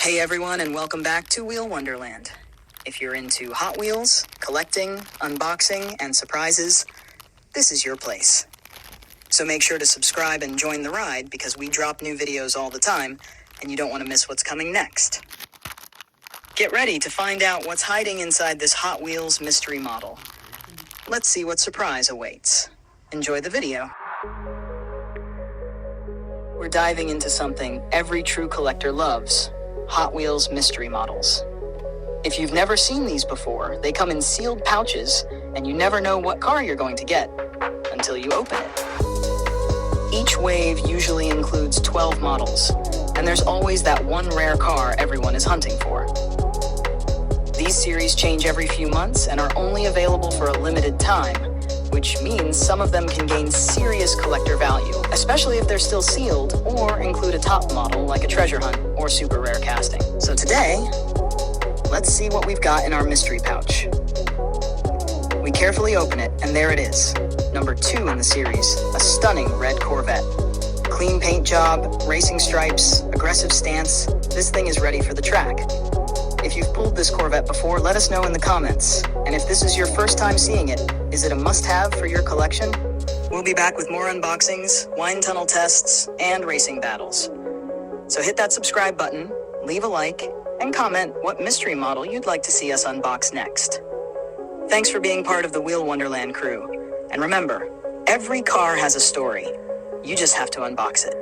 Hey everyone, and welcome back to Wheel Wonderland. If you're into Hot Wheels, collecting, unboxing, and surprises, this is your place. So make sure to subscribe and join the ride because we drop new videos all the time, and you don't want to miss what's coming next. Get ready to find out what's hiding inside this Hot Wheels mystery model. Let's see what surprise awaits. Enjoy the video. We're diving into something every true collector loves: Hot Wheels mystery models. If you've never seen these before, they come in sealed pouches, and you never know what car you're going to get until you open it. Each wave usually includes 12 models, and there's always that one rare car everyone is hunting for. These series change every few months and are only available for a limited time, which means some of them can gain serious collector value, especially if they're still sealed or include a top model like a treasure hunt or super rare casting. So today, let's see what we've got in our mystery pouch. We carefully open it, and there it is, number 2 in the series, a stunning red Corvette. Clean paint job, racing stripes, aggressive stance, this thing is ready for the track. If you've pulled this Corvette before, let us know in the comments. And if this is your first time seeing it, is it a must-have for your collection? We'll be back with more unboxings, wind tunnel tests, and racing battles. So hit that subscribe button, leave a like, and comment what mystery model you'd like to see us unbox next. Thanks for being part of the Wheel Wonderland crew. And remember, every car has a story. You just have to unbox it.